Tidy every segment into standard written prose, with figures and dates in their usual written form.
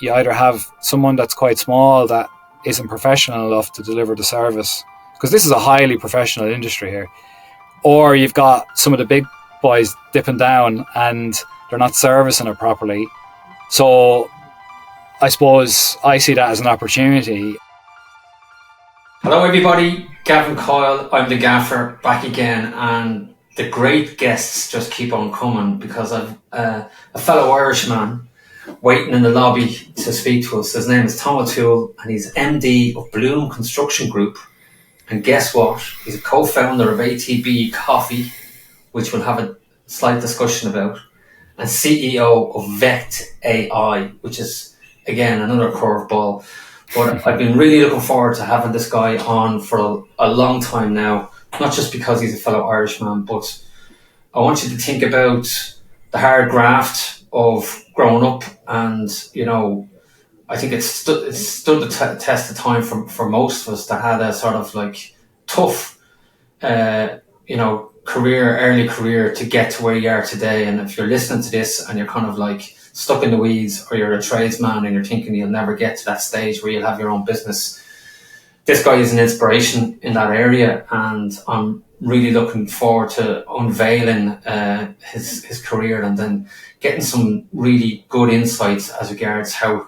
You either have someone that's quite small that isn't professional enough to deliver the service, because this is a highly professional industry here, or you've got some of the big boys dipping down and they're not servicing it properly. So I suppose I see that as an opportunity. Hello everybody, Gavin Coyle, I'm the Gaffer, back again, and the great guests just keep on coming because I've a fellow Irishman waiting in the lobby to speak to us. His name is Tom O'Toole and he's MD of Bloom Construction Group, and guess what? He's a co-founder of ATB Coffee, which we'll have a slight discussion about, and CEO of Vect AI, which is again another curveball. But I've been really looking forward to having this guy on for a long time now, not just because he's a fellow Irishman, but I want you to think about the hard graft of growing up, and I think it's stood the test of time for most of us that had a sort of like tough, early career to get to where you are today. And if you're listening to this and you're kind of like stuck in the weeds, or you're a tradesman and you're thinking you'll never get to that stage where you'll have your own business, this guy is an inspiration in that area, and I'm really looking forward to unveiling his career and then getting some really good insights as regards how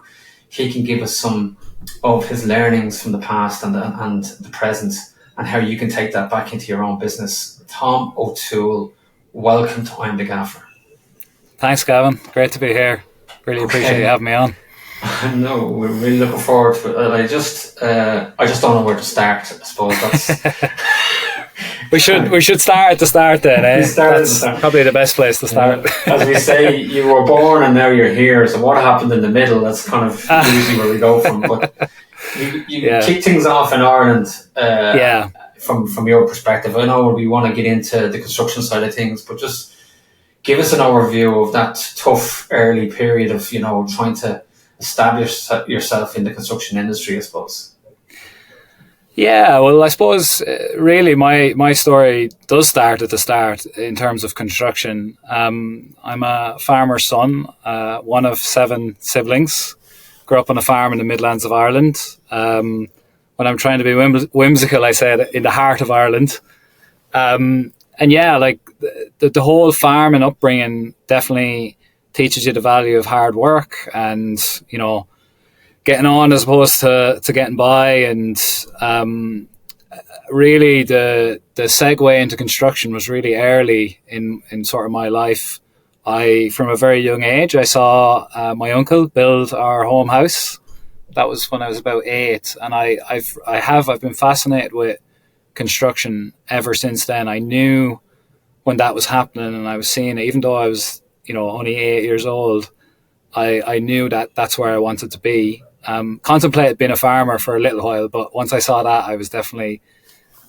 he can give us some of his learnings from the past and the present, and how you can take that back into your own business. Tom O'Toole, welcome to I'm the Gaffer. Thanks, Gavin. Great to be here. Really appreciate you having me on. No, we're really looking forward to it. I just don't know where to start, I suppose. That's we should start at the start then. That's probably the best place to start. As we say, you were born and now you're here. So what happened in the middle? That's kind of usually where we go from. But you kick things off in Ireland. From your perspective, I know we want to get into the construction side of things, but just give us an overview of that tough early period of trying to establish yourself in the construction industry, I suppose. Yeah, well, I suppose really my story does start at the start in terms of construction. I'm a farmer's son, one of 7 siblings. Grew up on a farm in the Midlands of Ireland. When I'm trying to be whimsical, I said in the heart of Ireland. And yeah, like the whole farming upbringing definitely teaches you the value of hard work and, getting on as opposed to getting by. And really the segue into construction was really early in sort of my life. From a very young age, I saw my uncle build our home house. That was when I was about 8. And I've been fascinated with construction ever since then. I knew when that was happening and I was seeing it, even though I was, only 8 years old, I knew that that's where I wanted to be. Contemplated being a farmer for a little while, but once I saw that, I was definitely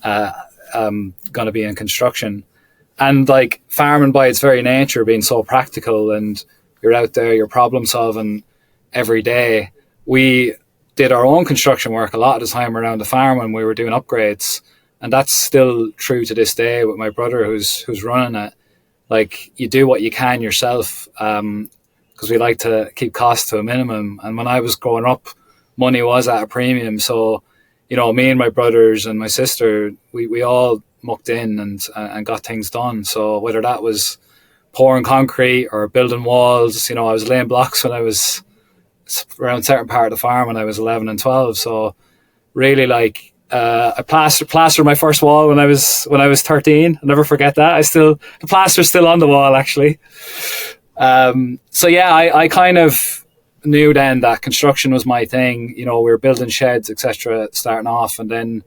going to be in construction. And like farming by its very nature being so practical and you're out there, you're problem solving every day. We did our own construction work a lot of the time around the farm when we were doing upgrades. And that's still true to this day with my brother who's running it. Like you do what you can yourself, because we like to keep costs to a minimum. And when I was growing up, money was at a premium. So, me and my brothers and my sister, we all mucked in and got things done. So whether that was pouring concrete or building walls, I was laying blocks when I was around a certain part of the farm when I was 11 and 12. So really like, I plastered my first wall when I was 13. I'll never forget that. The plaster's still on the wall actually. So yeah, I kind of knew then that construction was my thing. We were building sheds, etc., starting off, and then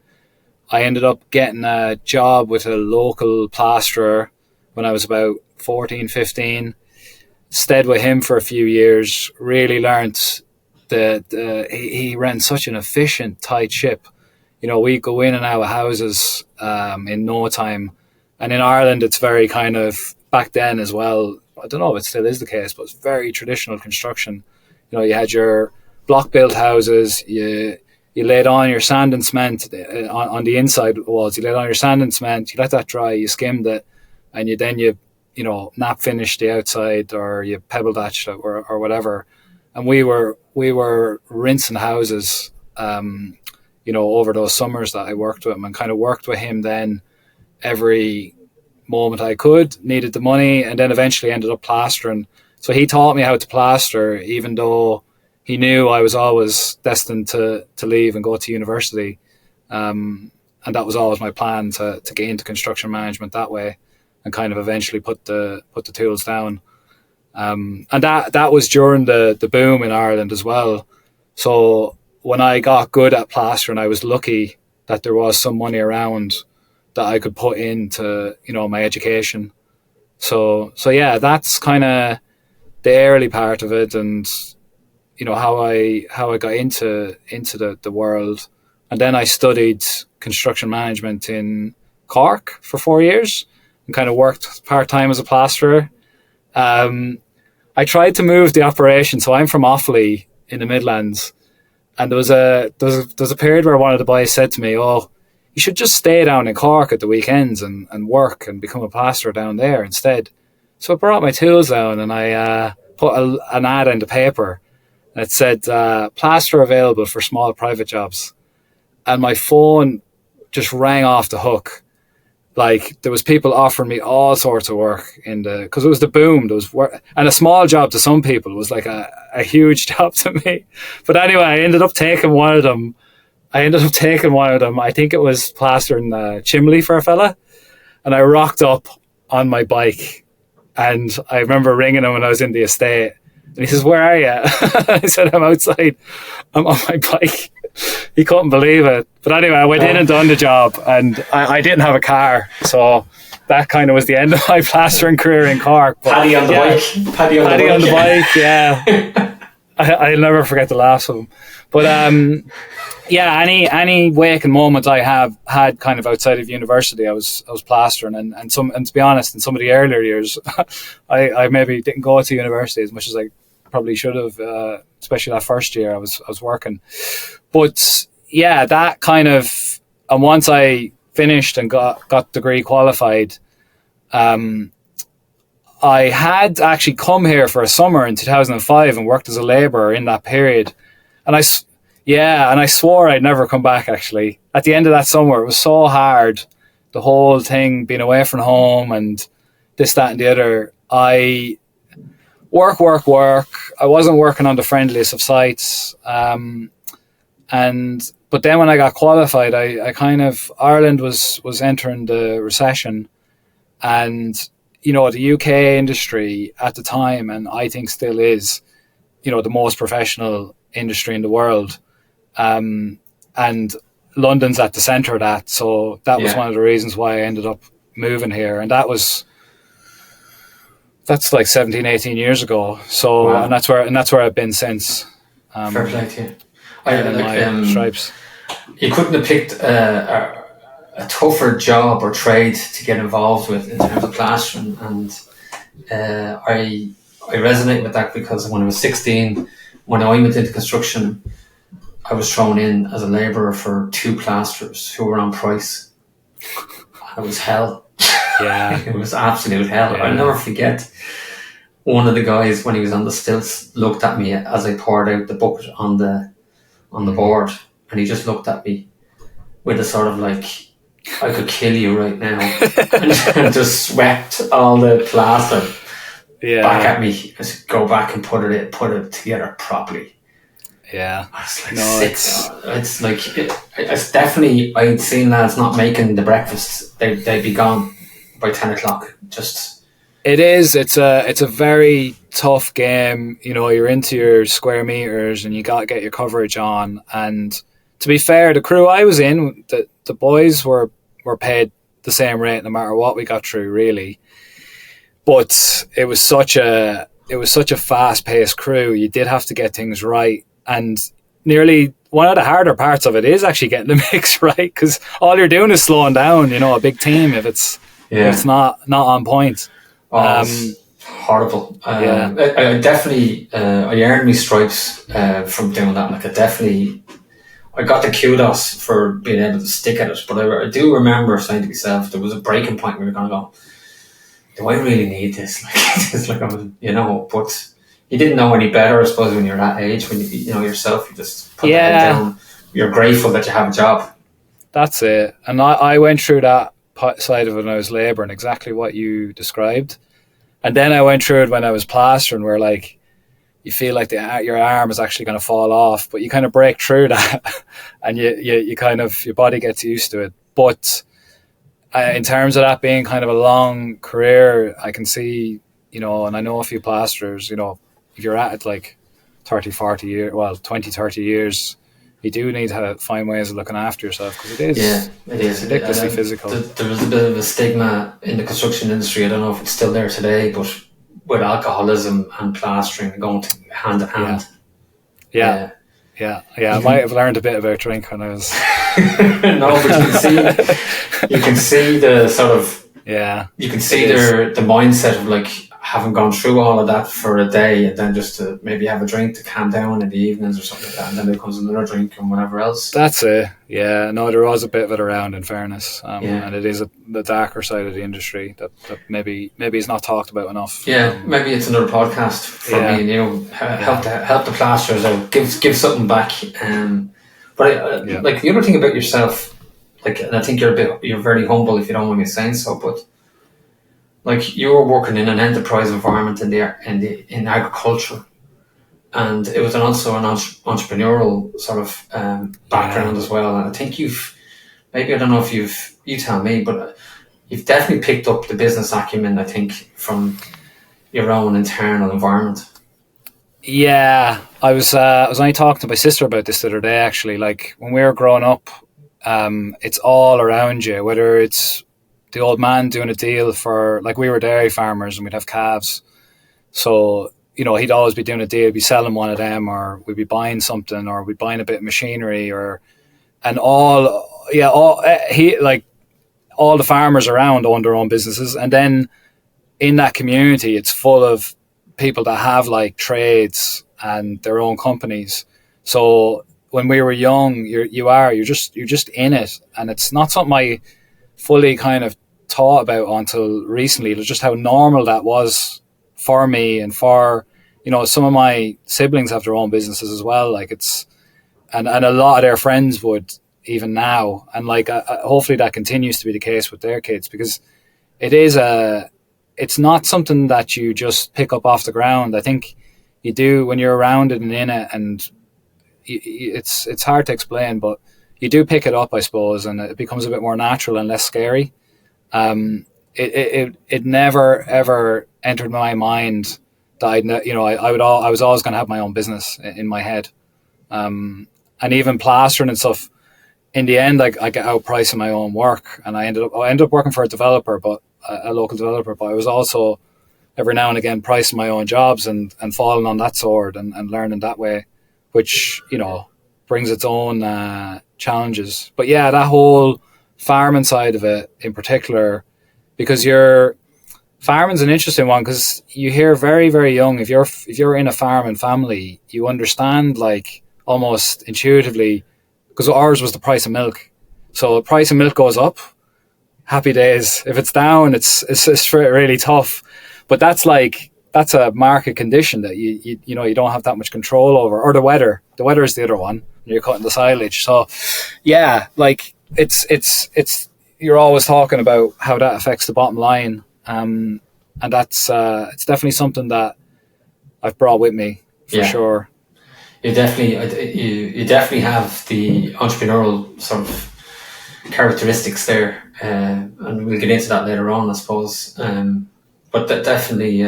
I ended up getting a job with a local plasterer when I was about 14, 15. Stayed with him for a few years. Really learnt that he ran such an efficient, tight ship. We go in and out of houses in no time. And in Ireland, it's very kind of, back then as well, I don't know if it still is the case, but it's very traditional construction. You had your block-built houses, you laid on your sand and cement on the inside walls, you laid on your sand and cement, you let that dry, you skimmed it, and you nap finished the outside, or you pebble thatched or whatever. and we were rinsing houses, over those summers that I worked with him, and kind of worked with him then every moment I could, needed the money, and then eventually ended up plastering. So he taught me how to plaster, even though he knew I was always destined to leave and go to university. And that was always my plan, to get into construction management that way, and kind of eventually put the tools down. And that was during the boom in Ireland as well. So when I got good at plastering, I was lucky that there was some money around that I could put into my education. So yeah, that's kind of the early part of it, and how I got into the world. And then I studied construction management in Cork for 4 years and kind of worked part-time as a plasterer. I tried to move the operation. So I'm from Offaly in the Midlands. And there was a period where one of the boys said to me, "Oh, you should just stay down in Cork at the weekends and work and become a plasterer down there instead." So I brought my tools down, and I put an ad in the paper that said, "Plasterer available for small private jobs." And my phone just rang off the hook. Like, there was people offering me all sorts of work because it was the boom. There was work, and a small job to some people was like a huge job to me. But anyway, I ended up taking one of them. I think it was plastering the chimney for a fella. And I rocked up on my bike, and I remember ringing him when I was in the estate. And he says, "Where are you?" I said, "I'm outside. I'm on my bike." He couldn't believe it. But anyway, I went in and done the job, and I didn't have a car. So that kind of was the end of my plastering career in Cork. But, Paddy on the bike. Paddy on the bike, yeah. I'll never forget the laughs of him. But any waking moment I have had kind of outside of university, I was plastering, and to be honest, in some of the earlier years, I maybe didn't go to university as much as I probably should have, especially that first year I was working. But yeah, that kind of, and once I finished and got degree qualified, I had actually come here for a summer in 2005 and worked as a labourer in that period. And I swore I'd never come back, actually. At the end of that summer, it was so hard, the whole thing, being away from home and this, that and the other. I work. I wasn't working on the friendliest of sites. But then when I got qualified, I kind of, Ireland was entering the recession, and the UK industry at the time, and I think still is, the most professional industry in the world, and London's at the centre of that. So that was one of the reasons why I ended up moving here, and that's like 17, 18 years ago. So wow. and that's where I've been since. Fair play to you. My stripes. You couldn't have picked a tougher job or trade to get involved with in terms of plastering, and I resonate with that, because when I was 16, when I went into construction, I was thrown in as a labourer for 2 plasterers who were on price. It was hell. Yeah. It was absolute hell. Yeah. I'll never forget, one of the guys, when he was on the stilts, looked at me as I poured out the bucket on the board, and he just looked at me with a sort of like, "I could kill you right now," and just swept all the plaster back at me. I said, "Go back and put it together properly." Yeah, I was like, it's like it's definitely, I'd seen lads not making the breakfast. They'd be gone by 10 o'clock. Just it's a very tough game. You're into your square meters, and you got to get your coverage on. And to be fair, the crew I was in, the boys were paid the same rate no matter what we got through, really. But it was such a fast-paced crew. You did have to get things right, and nearly one of the harder parts of it is actually getting the mix right, because all you're doing is slowing down. A big team if it's not on point. It's horrible. I definitely I earned me stripes from doing that. Like, I got the kudos for being able to stick at it, but I do remember saying to myself, there was a breaking point where you're going to go, do I really need this? Like, it's like, but you didn't know any better, I suppose, when you're that age. When you know yourself, you just put the head Yeah, down. You're grateful that you have a job. that's it. And I went through that side of it when I was labouring, exactly what you described. And then I went through it when I was plastering, where like you feel like your arm is actually going to fall off, but you kind of break through that, and you kind of, your body gets used to it. But in terms of that being kind of a long career, I can see, and I know a few plasterers, if you're at it like 30, 40 years, well, 20, 30 years, you do need to find ways of looking after yourself, because It is ridiculously physical. There was a bit of a stigma in the construction industry. I don't know if it's still there today, but with alcoholism and plastering going hand in hand. Yeah. I might have learned a bit about drink when I was. No, but you can see the sort of, you can see the mindset of like having gone through all of that for a day, and then just to maybe have a drink to calm down in the evenings or something like that, and then there comes another drink and whatever else. That's it. Yeah, no, there was a bit of it around, in fairness, and it is the darker side of the industry that maybe is not talked about enough. Yeah, maybe it's another podcast for me and you. Help the plasterers out. Give something back. But like the other thing about yourself, like, and I think you're very humble, if you don't mind me saying so, but like you were working in an enterprise environment in agriculture, and it was also an entrepreneurial sort of background as well. And I think I don't know if you tell me, but you've definitely picked up the business acumen, I think, from your own internal environment. Yeah, I was only talking to my sister about this the other day, actually. Like, when we were growing up, it's all around you, whether it's the old man doing a deal for, like, we were dairy farmers and we'd have calves. So, he'd always be doing a deal, be selling one of them, or we'd be buying something, or we'd buying a bit of machinery, and all the farmers around own their own businesses. And then in that community, it's full of people that have like trades and their own companies. So when we were young, you're just in it, and it's not something I fully kind of thought about until recently. It was just how normal that was for me, and for some of my siblings have their own businesses as well. Like, and a lot of their friends would, even now, and like hopefully that continues to be the case with their kids, because it's not something that you just pick up off the ground. I think you do when you're around it and in it, and it's hard to explain, but you do pick it up, I suppose, and it becomes a bit more natural and less scary. It never ever entered my mind that I was always going to have my own business in my head, and even plastering and stuff. In the end, I get outpricing my own work, and I ended up working for a developer, but a local developer. But I was also every now and again pricing my own jobs and falling on that sword and learning that way, which brings its own challenges. But yeah, that whole farming side of it in particular, because farming's an interesting one, because you hear very, very young, if you're in a farming family, you understand, like, almost intuitively, because ours was the price of milk. So the price of milk goes up, happy days. If it's down, it's really tough. But that's a market condition that you don't have that much control over. Or the weather. The weather is the other one. You're cutting the silage. So yeah, like it's you're always talking about how that affects the bottom line. And that's it's definitely something that I've brought with me for sure. You definitely have the entrepreneurial sort of characteristics there, and we'll get into that later on, I suppose. But definitely,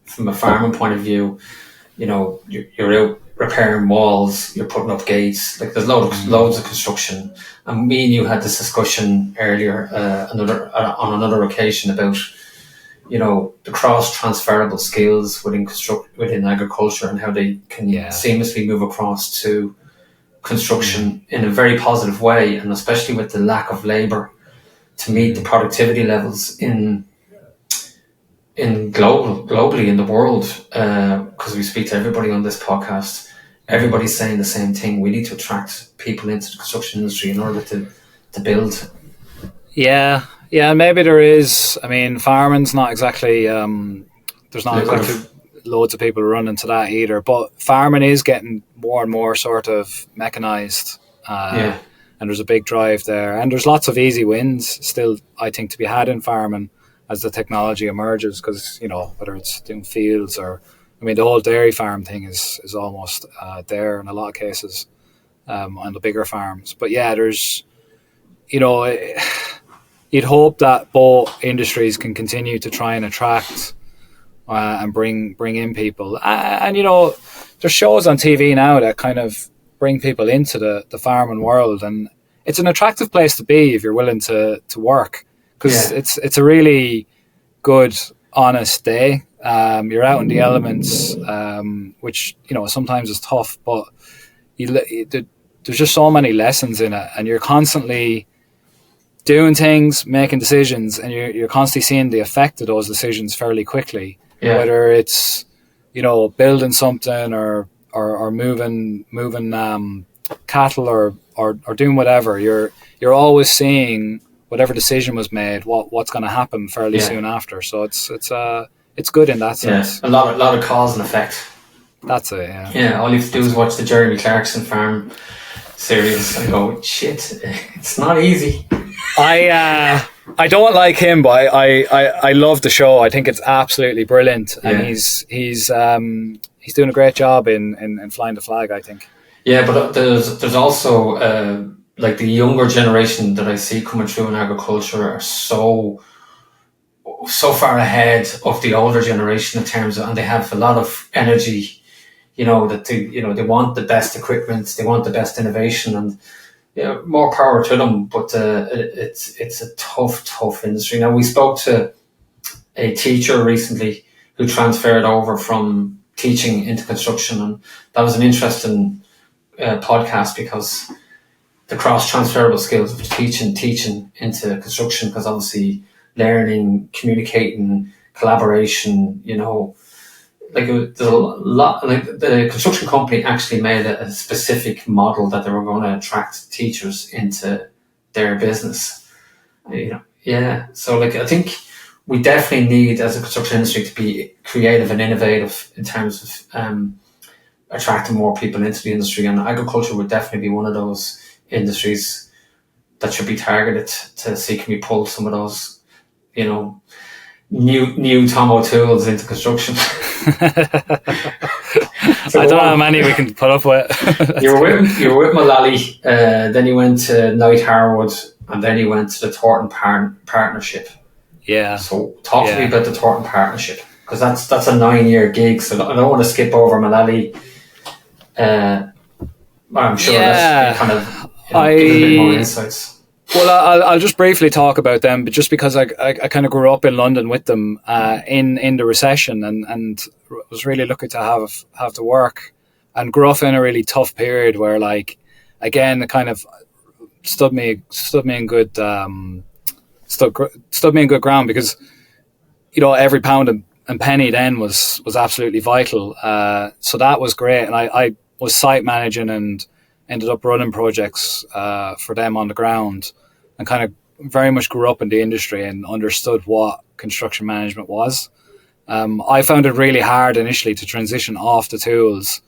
from a farming point of view, you're out repairing walls, you're putting up gates. Like, there's loads of construction. And me and you had this discussion earlier, on another occasion, about the cross-transferable skills within agriculture, and how they can seamlessly move across to construction in a very positive way, and especially with the lack of labour to meet the productivity levels in globally in the world. Because we speak to everybody on this podcast, everybody's saying the same thing. We need to attract people into the construction industry in order to build. Yeah, maybe there is. I mean, farming's not exactly. There's not exactly loads of people run into that either. But farming is getting more and more sort of mechanized. And there's a big drive there. And there's lots of easy wins still, I think, to be had in farming as the technology emerges, because, whether it's doing fields or, the whole dairy farm thing is almost there in a lot of cases on the bigger farms. But yeah, there's, you'd hope that both industries can continue to try and attract and bring in people. And, there's shows on TV now that kind of bring people into the farming world, and it's an attractive place to be if you're willing to work, because it's a really good, honest day. You're out in the elements, which sometimes is tough, but there's just so many lessons in it, and you're constantly doing things, making decisions, and you're constantly seeing the effect of those decisions fairly quickly. Whether it's building something or moving cattle or doing whatever, you're always seeing whatever decision was made, what's going to happen fairly soon after. So it's good in that sense. A lot of cause and effect. That's it. Yeah. All you have to do is watch the Jeremy Clarkson Farm series and go, shit, it's not easy. I don't like him, but I love the show. I think it's absolutely brilliant, and he's doing a great job in flying the flag, I think. Yeah, but there's also like the younger generation that I see coming through in agriculture are so far ahead of the older generation in terms of, and they have a lot of energy. That they want the best equipment, they want the best innovation, and more power to them. But it's a tough industry. Now, we spoke to a teacher recently who transferred over from teaching into construction, and that was an interesting podcast, because the cross transferable skills of teaching into construction, because obviously learning, communicating, collaboration, there's a lot. Like, the construction company actually made a specific model that they were going to attract teachers into their business. So I think we definitely need, as a construction industry, to be creative and innovative in terms of attracting more people into the industry, and agriculture would definitely be one of those industries that should be targeted to see, can we pull some of those, new Tom O'Toole's into construction. So I don't know how many we can put up with. you were with Mullally, then you went to Knight Harwood, and then you went to the Thornton Partnership. Yeah. So talk to me about the Thornton Partnership, because that's a 9-year gig. So I don't want to skip over Mullally. I'm sure that's kind of give a bit more insights. Well, I'll just briefly talk about them, but just because I kind of grew up in London with them in the recession, and was really lucky to have to work, and grew up in a really tough period where, again, it kind of stood me in good ground, because every pound and penny then was absolutely vital. So that was great, and I was site managing and ended up running projects for them on the ground, and kind of very much grew up in the industry and understood what construction management was. I found it really hard initially to transition off the tools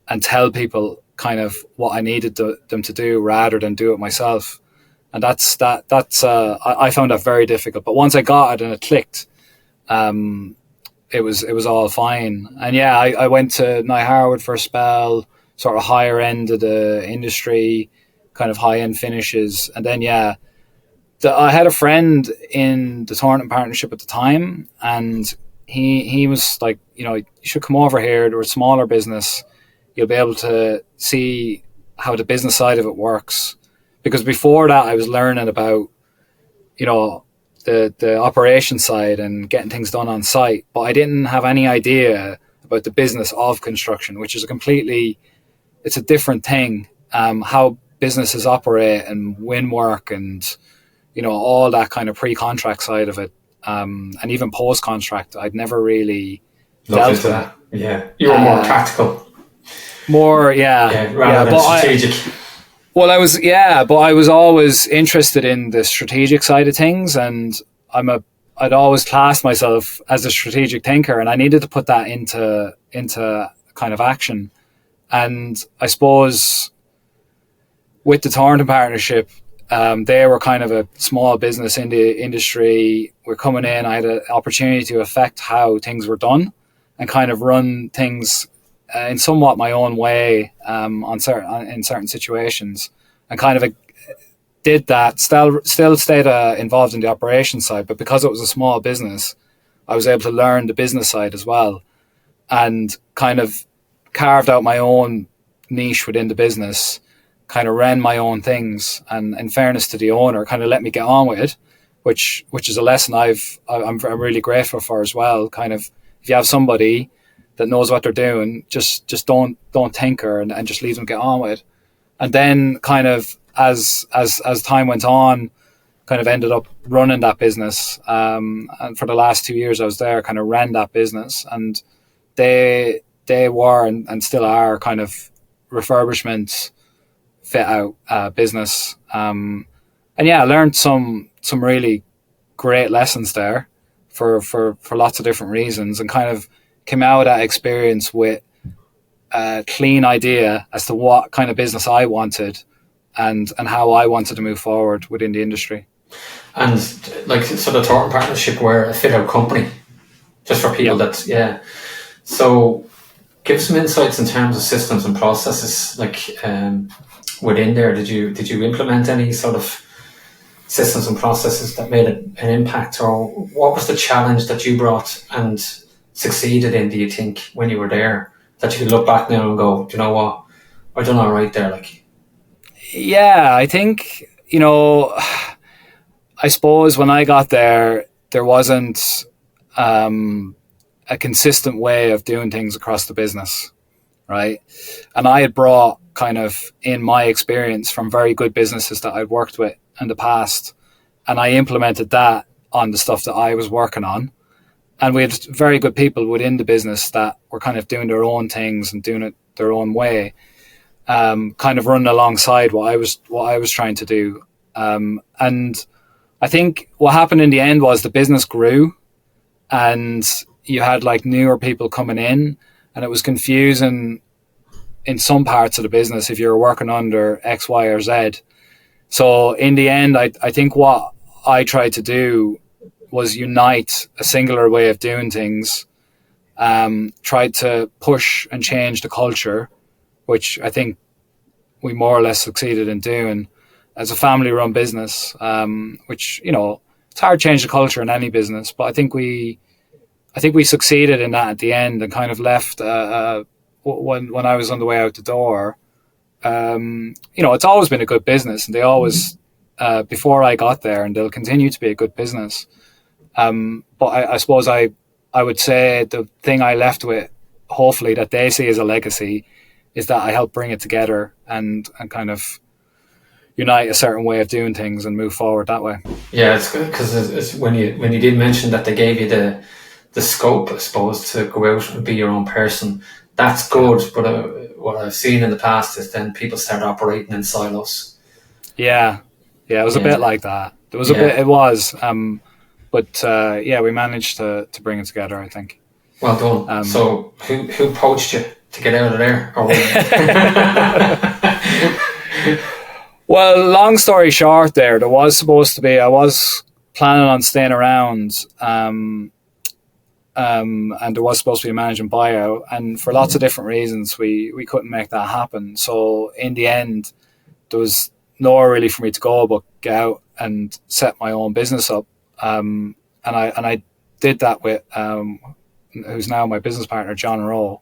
and tell people kind of what I needed them to do rather than do it myself. And I found that very difficult. But once I got it and it clicked, it was all fine. And yeah, I went to Knight Harwood for a spell, sort of higher end of the industry, kind of high end finishes. And then, I had a friend in the Thornton Partnership at the time, and he was like, you should come over here. They're a smaller business. You'll be able to see how the business side of it works. Because before that, I was learning about, the operation side and getting things done on site, but I didn't have any idea about the business of construction, which is it's a different thing. How businesses operate and win work, and all that kind of pre-contract side of it, and even post-contract, I'd never really dealt with that. Yeah, you were more practical. Rather than strategic. Well, but I was always interested in the strategic side of things, and I'm I'd always classed myself as a strategic thinker, and I needed to put that into kind of action. And I suppose with the Thornton partnership, they were kind of a small business in the industry. We're coming in. I had an opportunity to affect how things were done and kind of run things in somewhat my own way in certain situations, and kind of did that. Still stayed involved in the operations side, but because it was a small business, I was able to learn the business side as well, and kind of carved out my own niche within the business, kind of ran my own things, and in fairness to the owner, kind of let me get on with it, which is a lesson I'm really grateful for as well. Kind of, if you have somebody that knows what they're doing, just don't tinker, and just leave them get on with it. And then kind of as time went on, kind of ended up running that business. And for the last 2 years I was there, kind of ran that business, and they were and still are kind of refurbishment fit out business. And yeah, I learned some really great lessons there for lots of different reasons, and kind of came out of that experience with a clean idea as to what kind of business I wanted and how I wanted to move forward within the industry. And like, so the Thornton partnership were a fit out company, just for people that, yeah. So give us some insights in terms of systems and processes, like within there. Did you implement any sort of systems and processes that made an impact, or what was the challenge that you brought and succeeded in, do you think, when you were there, that you could look back now and go, do you know what, I done all right there? Like, yeah, I think, I suppose when I got there wasn't a consistent way of doing things across the business, right? And I had brought kind of in my experience from very good businesses that I'd worked with in the past, and I implemented that on the stuff that I was working on. And we had very good people within the business that were kind of doing their own things and doing it their own way, kind of running alongside what I was trying to do. And I think what happened in the end was the business grew, and you had like newer people coming in, and it was confusing in some parts of the business if you were working under X, Y, or Z. So in the end, I think what I tried to do was unite a singular way of doing things, tried to push and change the culture, which I think we more or less succeeded in doing as a family-run business, which, it's hard to change the culture in any business, but I think we succeeded in that at the end, and kind of left when I was on the way out the door. It's always been a good business, and they always, before I got there, and they'll continue to be a good business. But I suppose I would say the thing I left with, hopefully, that they see as a legacy, is that I helped bring it together and kind of unite a certain way of doing things and move forward that way. Yeah, it's good, because it's when you did mention that they gave you the scope, I suppose, to go out and be your own person. That's good, but what I've seen in the past is then people start operating in silos. Yeah, it was a bit like that. There was a bit. It was, but we managed to bring it together, I think. Well done. So who poached you to get out of there? Well, long story short, there was supposed to be. I was planning on staying around, and there was supposed to be a management buyout, and for lots of different reasons, we couldn't make that happen. So in the end, there was nowhere really for me to go but get out and set my own business up. And I did that with who's now my business partner, John Rowe.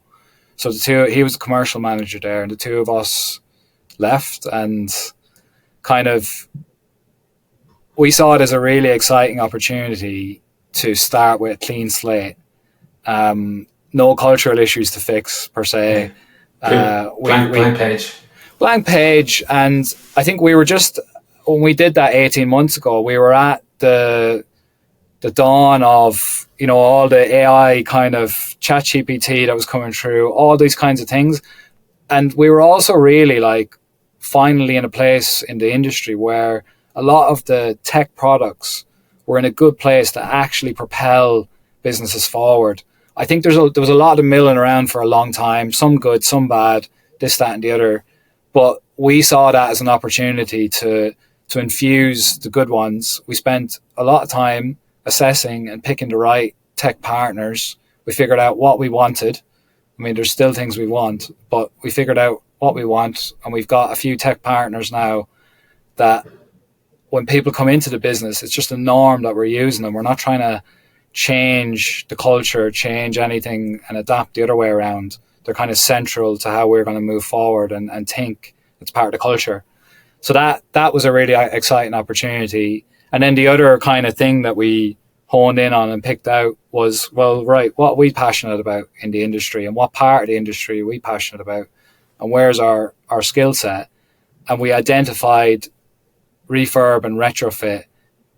So he was the commercial manager there, and the two of us left, and kind of we saw it as a really exciting opportunity to start with a clean slate. No cultural issues to fix per se. Blank page. And I think we were just, when we did that 18 months ago, we were at the dawn of, all the AI kind of ChatGPT that was coming through, all these kinds of things. And we were also really like finally in a place in the industry where a lot of the tech products we're in a good place to actually propel businesses forward. I think there was a lot of milling around for a long time, some good, some bad, this, that, and the other. But we saw that as an opportunity to infuse the good ones. We spent a lot of time assessing and picking the right tech partners. We figured out what we wanted. I mean, there's still things we want, but we figured out what we want, and we've got a few tech partners now that when people come into the business, it's just a norm that we're using them. We're not trying to change the culture, change anything and adapt the other way around. They're kind of central to how we're going to move forward and think it's part of the culture. So that was a really exciting opportunity. And then the other kind of thing that we honed in on and picked out was, well, right, what are we passionate about in the industry, and what part of the industry are we passionate about, and where's our skill set? And we identified refurb and retrofit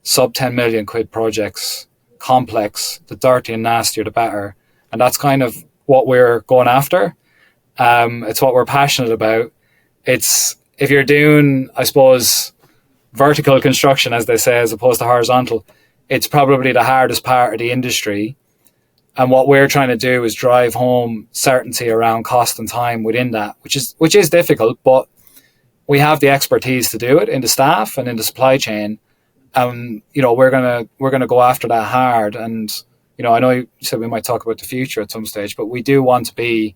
sub 10 million quid projects, complex, the dirty and nastier the better. And that's kind of what we're going after. It's what we're passionate about. It's, if you're doing, I suppose, vertical construction, as they say, as opposed to horizontal, it's probably the hardest part of the industry. And what we're trying to do is drive home certainty around cost and time within that, which is difficult, but we have the expertise to do it in the staff and in the supply chain. We're gonna go after that hard. And I know you said we might talk about the future at some stage, but we do want to be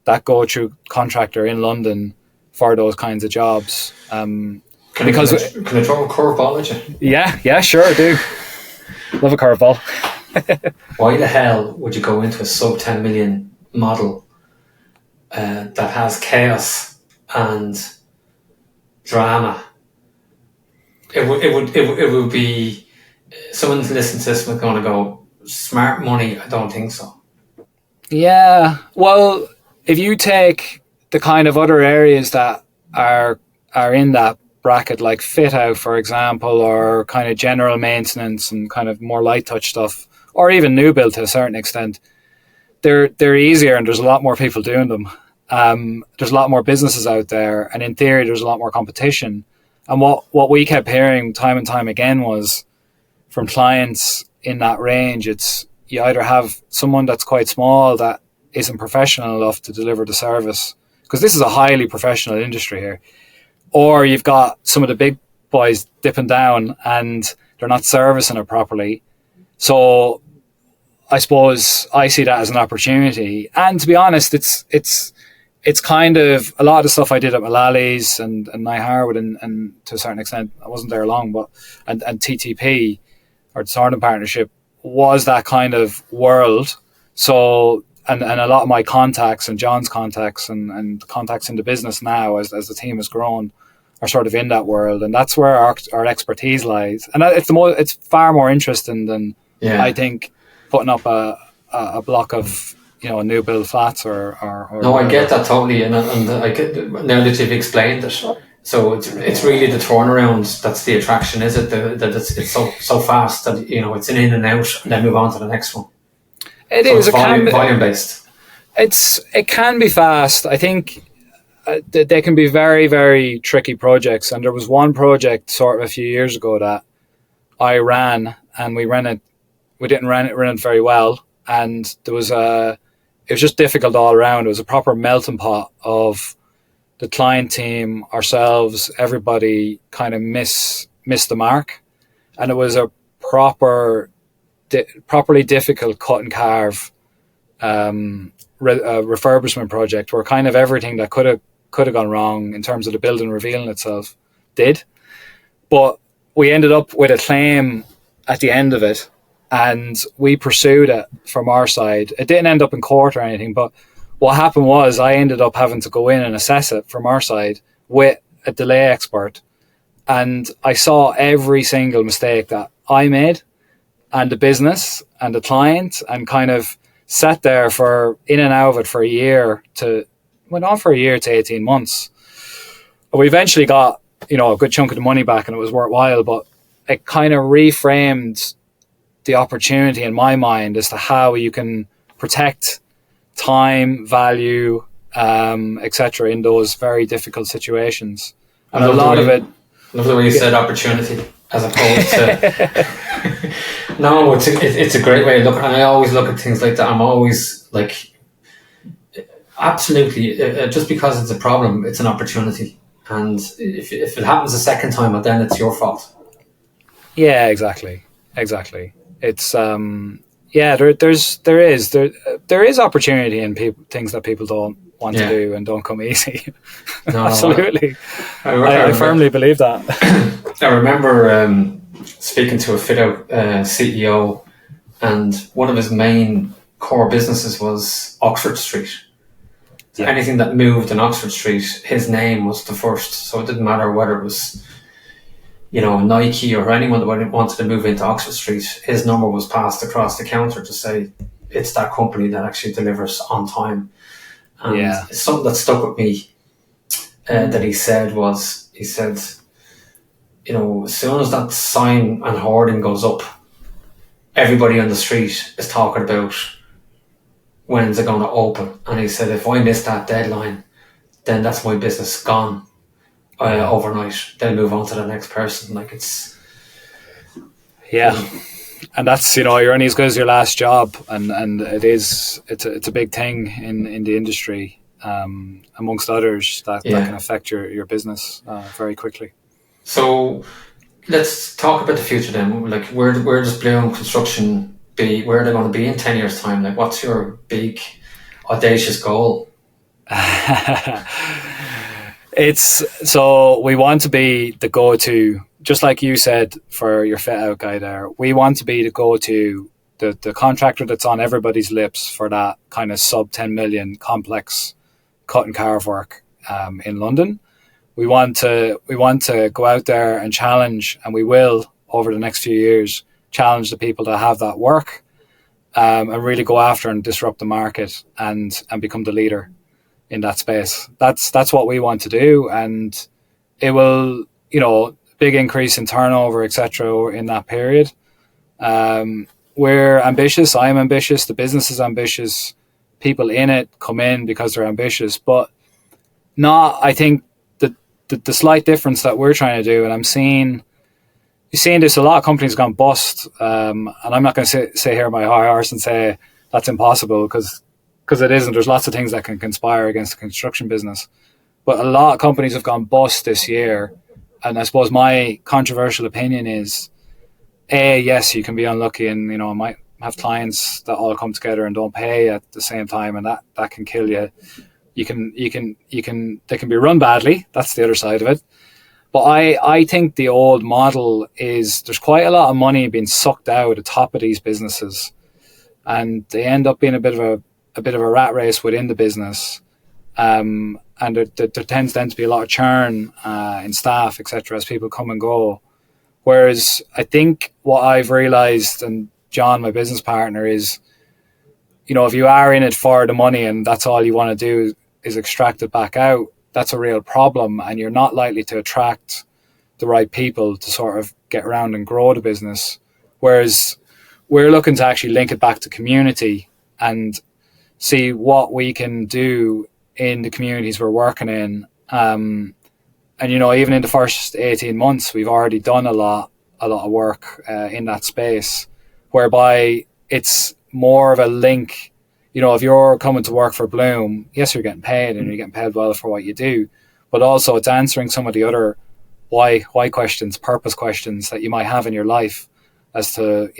that go-to contractor in London for those kinds of jobs. Can I throw a curveball at you? Yeah, sure, I do. Love a curveball. Why the hell would you go into a sub 10 million model that has chaos and drama? It would be, someone listening to this was going to go, smart money, I don't think so. Yeah, well, if you take the kind of other areas that are in that bracket, like fit out, for example, or kind of general maintenance and kind of more light touch stuff, or even new build to a certain extent, they're easier and there's a lot more people doing them. There's a lot more businesses out there, and in theory there's a lot more competition. And what we kept hearing time and time again was from clients in that range, it's you either have someone that's quite small that isn't professional enough to deliver the service, because this is a highly professional industry here, or you've got some of the big boys dipping down and they're not servicing it properly. So I suppose I see that as an opportunity. And to be honest, it's kind of a lot of the stuff I did at Mullally's and Nye Harwood and to a certain extent, I wasn't there long, but and TTP or the Thornton Partnership was that kind of world. So and a lot of my contacts and John's contacts and contacts in the business now as the team has grown are sort of in that world, and that's where our expertise lies. And it's far more interesting than I think putting up a block of a new build flats or no, I get that totally, and I get now that you've explained it. So it's really the turnaround that's the attraction, is it? That it's so fast that it's an in and out, and then move on to the next one. It's volume based. It can be fast. I think they can be very, very tricky projects. And there was one project sort of a few years ago that I ran, and we didn't run it very well, and it was just difficult all around. It was a proper melting pot of the client team, ourselves, everybody kind of missed the mark, and it was a properly difficult cut and carve refurbishment project where kind of everything that could have gone wrong in terms of the building revealing itself did. But we ended up with a claim at the end of it, and we pursued it from our side. It didn't end up in court or anything, but what happened was I ended up having to go in and assess it from our side with a delay expert. And I saw every single mistake that I made and the business and the client, and kind of sat there for in and out of it for went on for a year to 18 months. We eventually got, a good chunk of the money back, and it was worthwhile, but it kind of reframed the opportunity in my mind as to how you can protect time, value, etc. in those very difficult situations. And a lot of it... Love the way you said opportunity. as opposed to no. It's a great way of looking, and I always look at things like that. I'm always like, absolutely, just because it's a problem, it's an opportunity, and if it happens a second time, well, then it's your fault. Yeah, exactly. It's yeah, there is opportunity in people, things that people don't want to Yeah. do and don't come easy. No, Absolutely. I I firmly believe that. I remember speaking to a fit out CEO, and one of his main core businesses was Oxford Street. So Yeah. anything that moved in Oxford Street, his name was the first. So it didn't matter whether it was, Nike or anyone that wanted to move into Oxford Street, his number was passed across the counter to say it's that company that actually delivers on time. And Yeah. something that stuck with me that he said, as soon as that sign and hoarding goes up, everybody on the street is talking about when's it going to open. And he said, if I miss that deadline, then that's my business gone overnight. They'll move on to the next person. Like Yeah. And that's, you're only as good as your last job, and it's a big thing in the industry, amongst others, that can affect your business very quickly. So let's talk about the future then. Like, where does Bloom Construction be? Where are they going to be in 10 years' time? Like, what's your big, audacious goal? So we want to be the go-to, just like you said for your fit out guy there. We want to be the go-to, the contractor that's on everybody's lips for that kind of sub 10 million complex cut and carve work in London. We want to go out there and challenge, and we will over the next few years challenge the people that have that work, and really go after and disrupt the market and become the leader in that space. That's what we want to do, and it will, big increase in turnover, etc. in that period. We're ambitious. I'm ambitious. The business is ambitious. People in it come in because they're ambitious, but not. I think the slight difference that we're trying to do, and you're seeing this, a lot of companies gone bust, and I'm not going to say here my high horse and say that's impossible, because it isn't. There's lots of things that can conspire against the construction business, but a lot of companies have gone bust this year. And I suppose my controversial opinion is, yes, you can be unlucky, and I might have clients that all come together and don't pay at the same time, and that can kill you. They can be run badly. That's the other side of it. But I think the old model is, there's quite a lot of money being sucked out of the top of these businesses, and they end up being a bit of a rat race within the business. And there tends then to be a lot of churn in staff, etc., as people come and go. Whereas I think what I've realised, and John, my business partner, is, if you are in it for the money and that's all you want to do is extract it back out, that's a real problem, and you're not likely to attract the right people to sort of get around and grow the business. Whereas we're looking to actually link it back to community and see what we can do in the communities we're working in. And even in the first 18 months, we've already done a lot of work in that space, whereby it's more of a link. If you're coming to work for Bloom, yes, you're getting paid, and you're getting paid well for what you do, but also it's answering some of the other why questions, purpose questions that you might have in your life, as to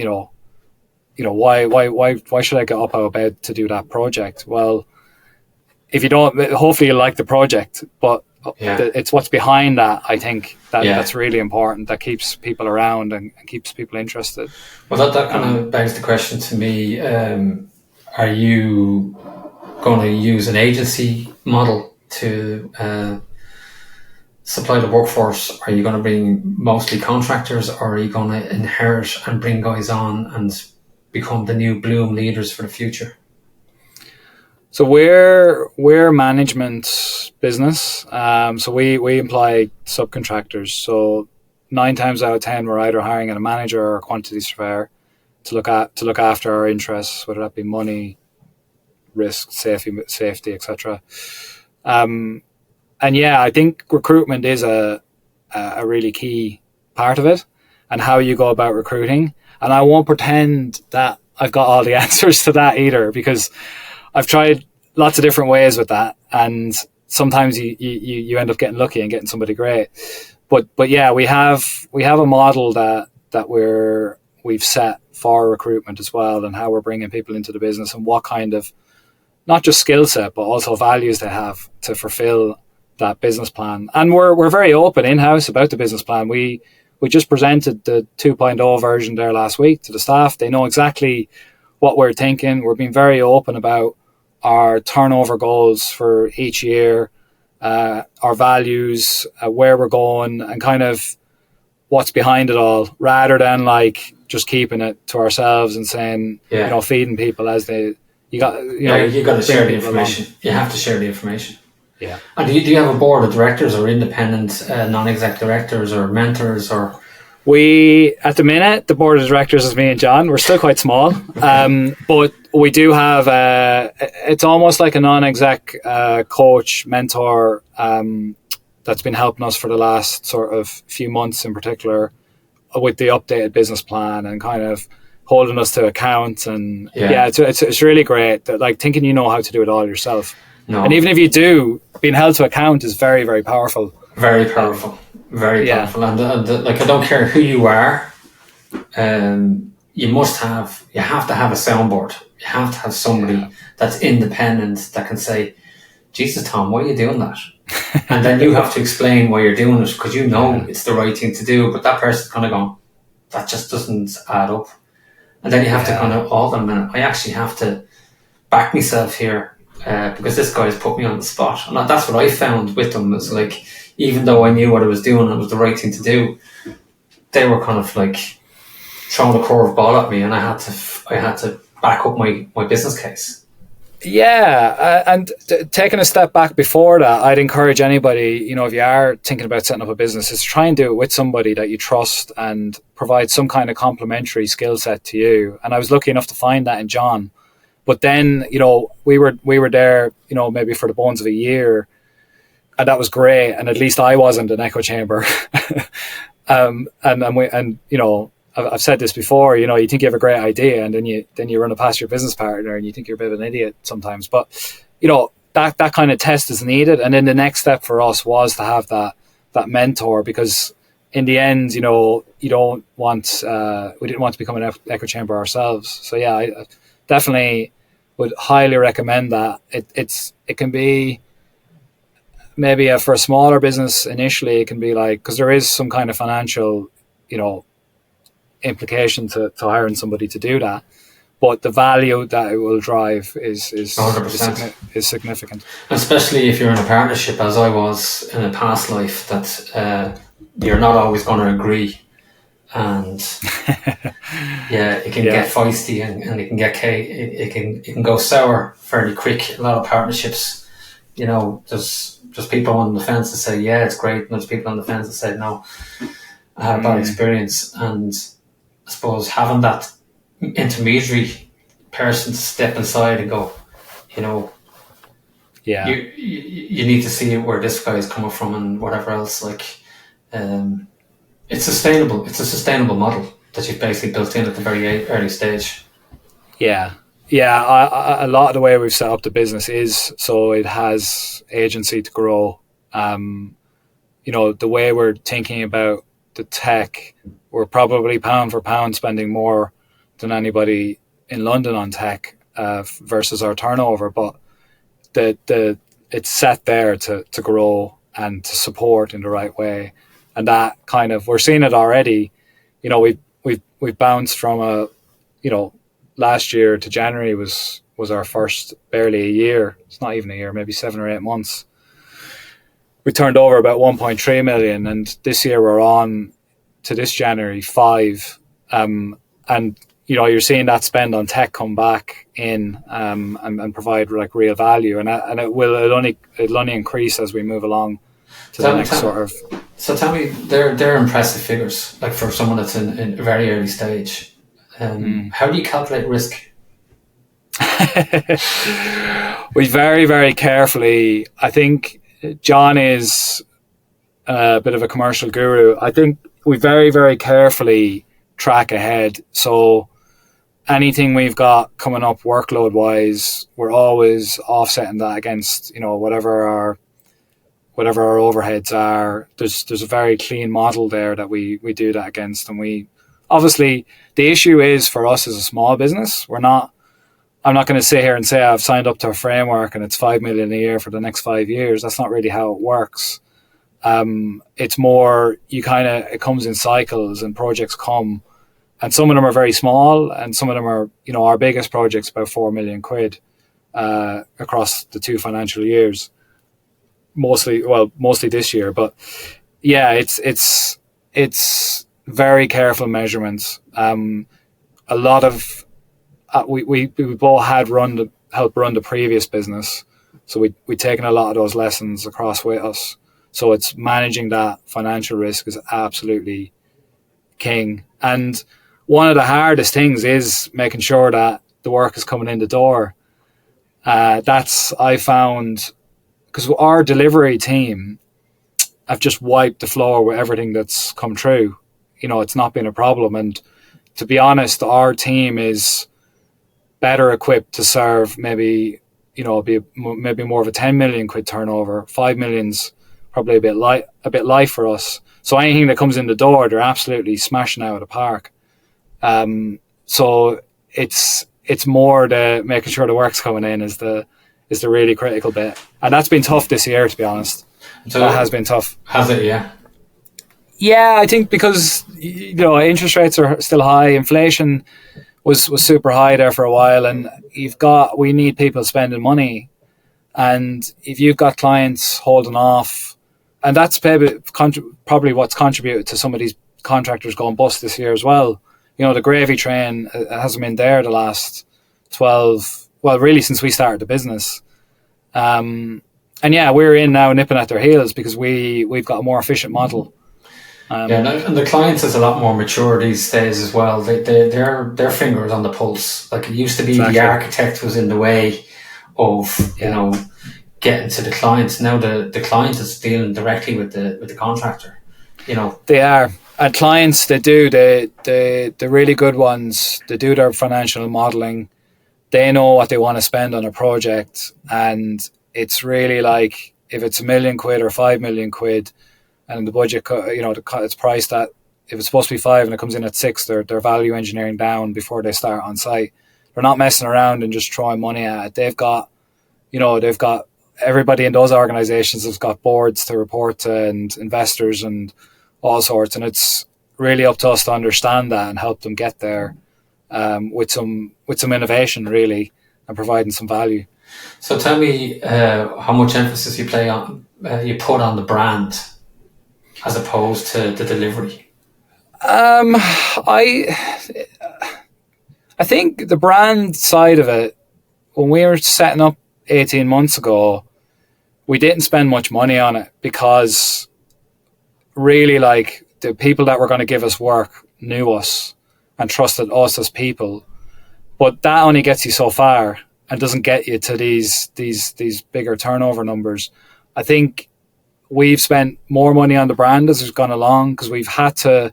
why should I get up out of bed to do that project? Well, if you don't, hopefully you like the project, but it's what's behind that, I think, that's really important, that keeps people around and keeps people interested. Well, that kind of begs the question to me, are you going to use an agency model to supply the workforce? Are you going to bring mostly contractors, or are you going to inherit and bring guys on and become the new Bloom leaders for the future? So we're management business. So we employ subcontractors. So 9 times out of 10, we're either hiring a manager or a quantity surveyor to look after our interests, whether that be money, risk, safety, etc. And I think recruitment is a really key part of it. and how you go about recruiting. And I won't pretend that I've got all the answers to that either, because I've tried lots of different ways with that, and sometimes you end up getting lucky and getting somebody great. But yeah, we have a model that we've set for recruitment as well, and how we're bringing people into the business, and what kind of, not just skill set, but also values they have to fulfill that business plan. And we're very open in-house about the business plan. We just presented the 2.0 version there last week to the staff. They know exactly what we're thinking. We're being very open about our turnover goals for each year, our values, where we're going, and kind of what's behind it all, rather than like just keeping it to ourselves and saying, feeding people as they, you got to share the information. You have to share the information. Yeah. And do you have a board of directors or independent non-exec directors or mentors or? We, at the minute, the board of directors is me and John. We're still quite small, but we do have it's almost like a non-exec coach, mentor that's been helping us for the last sort of few months in particular with the updated business plan and kind of holding us to account. And it's really great that, like, thinking you know how to do it all yourself. No. And even if you do, being held to account is very, very powerful. Very powerful. Very powerful. And like, I don't care who you are, you have to have a soundboard. You have to have somebody that's independent that can say, Jesus, Tom, why are you doing that? And then you have to explain why you're doing it, because it's the right thing to do, but that person's kind of going, that just doesn't add up. And then you have to kind of, hold on a minute, I actually have to back myself here, because this guy's put me on the spot. And that's what I found with them. It's like, even though I knew what I was doing and it was the right thing to do, they were kind of like throwing a curve ball at me, and I had to back up my business case. Yeah, and taking a step back before that, I'd encourage anybody, if you are thinking about setting up a business, is try and do it with somebody that you trust and provide some kind of complementary skill set to you. And I was lucky enough to find that in John. But then, we were there, maybe for the bones of a year, and that was great. And at least I wasn't an echo chamber. I've said this before, you think you have a great idea, and then you run it past your business partner and you think you're a bit of an idiot sometimes. But, that kind of test is needed. And then the next step for us was to have that mentor, because in the end, we didn't want to become an echo chamber ourselves. So yeah, I definitely would highly recommend that. It can be maybe for a smaller business initially, it can be like, because there is some kind of financial, implication to hiring somebody to do that, but the value that it will drive is 100%. is significant. Especially if you're in a partnership, as I was in a past life, that you're not always going to agree, and it can get feisty, and it can go sour fairly quick. A lot of partnerships, there's people on the fence that say it's great, and there's people on the fence that say no, I had a bad experience. And I suppose having that intermediary person to step inside and go, you need to see where this guy is coming from and whatever else. Like, it's sustainable. It's a sustainable model that you've basically built in at the very early stage. Yeah. A lot of the way we've set up the business is so it has agency to grow. The way we're thinking about the tech, we're probably pound for pound spending more than anybody in London on tech versus our turnover, but it's set there to grow and to support in the right way. And that kind of, we're seeing it already. We've bounced from last year to January was our first barely a year. It's not even a year, maybe 7 or 8 months. We turned over about 1.3 million, and this year we're on to this January 5, and you're seeing that spend on tech come back in and provide like real value, and it'll only increase as we move along to the next sort of. So tell me, they're impressive figures, like for someone that's in a very early stage. How do you calculate risk? We very, very carefully. I think John is a bit of a commercial guru. I think we very, very carefully track ahead. So anything we've got coming up workload wise, we're always offsetting that against, whatever our overheads are. There's a very clean model there that we do that against. And we obviously, the issue is for us as a small business, I'm not going to sit here and say I've signed up to a framework and it's 5 million a year for the next 5 years. That's not really how it works. It's more, it comes in cycles and projects come, and some of them are very small and some of them are, our biggest project's about 4 million quid across the 2 financial years. Mostly this year, but yeah, it's very careful measurements. A lot of we both had helped run the previous business, so we'd taken a lot of those lessons across with us. So it's managing that financial risk is absolutely king. And one of the hardest things is making sure that the work is coming in the door. That's I found, because our delivery team have just wiped the floor with everything that's come through. It's not been a problem. And to be honest, our team is better equipped to serve maybe more of a 10 million quid turnover. 5 million's probably a bit light for us. So anything that comes in the door, they're absolutely smashing out of the park. So it's more the making sure the work's coming in is the really critical bit. And that's been tough this year, to be honest. So that has been tough. Has it? Yeah. Yeah, I think because interest rates are still high, inflation was super high there for a while, and we need people spending money, and if you've got clients holding off, and that's probably what's contributed to some of these contractors going bust this year as well. The gravy train hasn't been there the last 12, really since we started the business. And yeah, we're in now nipping at their heels because we've got a more efficient model. And the clients is a lot more mature these days as well. Their finger is on the pulse. Like it used to be, exactly. The architect was in the way of getting to the clients. Now the client is dealing directly with the contractor. They are. And clients, they do the really good ones. They do their financial modelling. They know what they want to spend on a project, and it's really like if it's £1 million or 5 million quid. And the budget, it's priced at, if it's supposed to be 5 and it comes in at 6, they're value engineering down before they start on site. They're not messing around and just throwing money at it. They've got everybody in those organizations has got boards to report to and investors and all sorts. And it's really up to us to understand that and help them get there with some innovation, really, and providing some value. So tell me how much emphasis you put on the brand as opposed to the delivery. I think the brand side of it, when we were setting up 18 months ago, we didn't spend much money on it because really, like, the people that were going to give us work knew us and trusted us as people. But that only gets you so far and doesn't get you to these bigger turnover numbers. I think we've spent more money on the brand as we've gone along because we've had to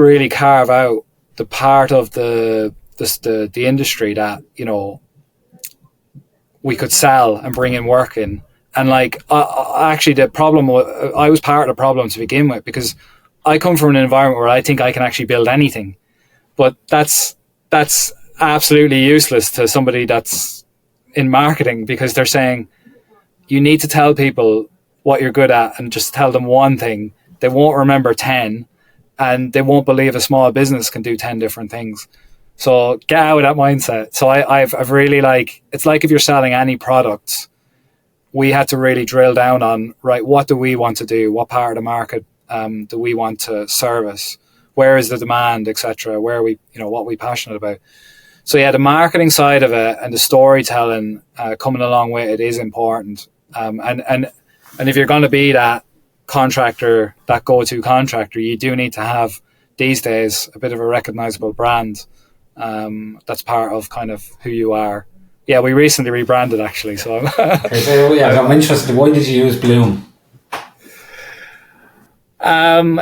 really carve out the part of the industry that we could sell and bring in work in. And like actually the problem, I was part of the problem to begin with because I come from an environment where I think I can actually build anything, but that's absolutely useless to somebody that's in marketing because they're saying, you need to tell people what you're good at and just tell them one thing. They won't remember 10 and they won't believe a small business can do 10 different things. So get out of that mindset. So I've really it's like if you're selling any products, we had to really drill down on, right, what do we want to do? What part of the market do we want to service? Where is the demand, etc.? Where are we, what are we passionate about? So yeah, the marketing side of it and the storytelling coming along with it is important. And if you're going to be that contractor, that go-to contractor, you do need to have these days a bit of a recognizable brand. That's part of kind of who you are. Yeah, we recently rebranded actually. So I'm interested. Why did you use Bloom? Um,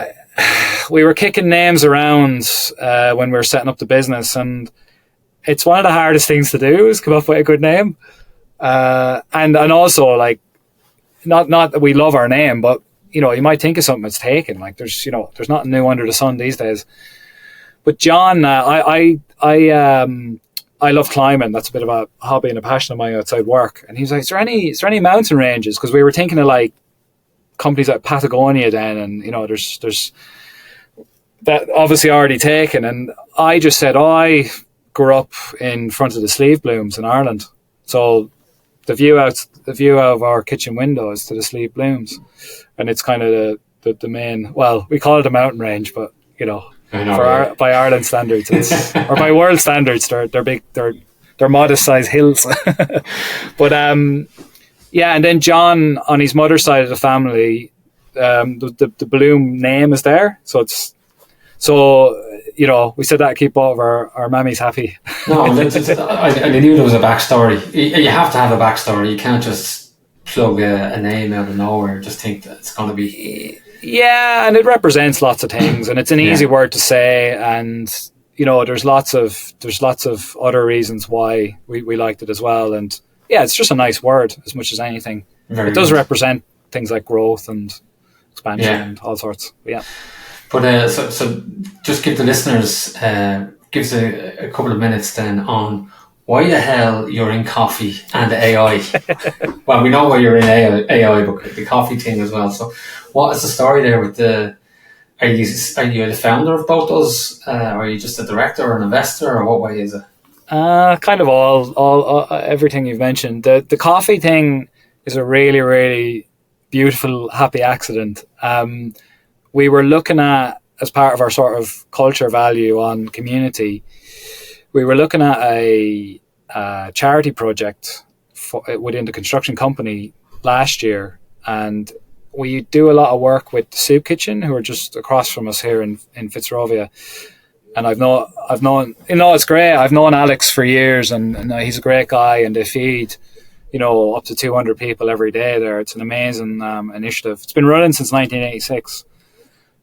we were kicking names around when we were setting up the business, and it's one of the hardest things to do is come up with a good name. And also, like, not that we love our name, but you might think of something that's taken. Like, there's nothing new under the sun these days. But John, I love climbing. That's a bit of a hobby and a passion of mine outside work. And he's like, is there any mountain ranges? Because we were thinking of like companies like Patagonia then, and there's that obviously already taken. And I just said, I grew up in front of the Sleeve Blooms in Ireland, so the view out of our kitchen window is to the Sleeve Blooms, and it's kind of the main. Well, we call it a mountain range, but by Ireland standards, or by world standards, they're big. They're modest sized hills. But yeah, and then John on his mother's side of the family, the Bloom name is there, so it's. So, we said that to keep all of our mammies happy. No, I knew there was a backstory. You have to have a backstory. You can't just plug a name out of nowhere and just think that it's going to be... Yeah, and it represents lots of things, and it's an easy word to say, and, there's lots of other reasons why we liked it as well. And, yeah, it's just a nice word as much as anything. It does represent things like growth and expansion and all sorts. But, yeah. But so just give the listeners gives a couple of minutes then on why the hell you're in coffee and AI. Well, we know why you're in AI, but the coffee thing as well. So, what is the story there with the? Are you the founder of both those? Or are you just a director or an investor, or what way is it? Kind of all everything you've mentioned. The coffee thing is a really, really beautiful, happy accident. We were looking at, as part of our sort of culture value on community, we were looking at a charity project within the construction company last year, and we do a lot of work with the Soup Kitchen, who are just across from us here in Fitzrovia. And I've known, it's great. I've known Alex for years, and he's a great guy, and they feed, up to 200 people every day there. It's an amazing initiative. It's been running since 1986.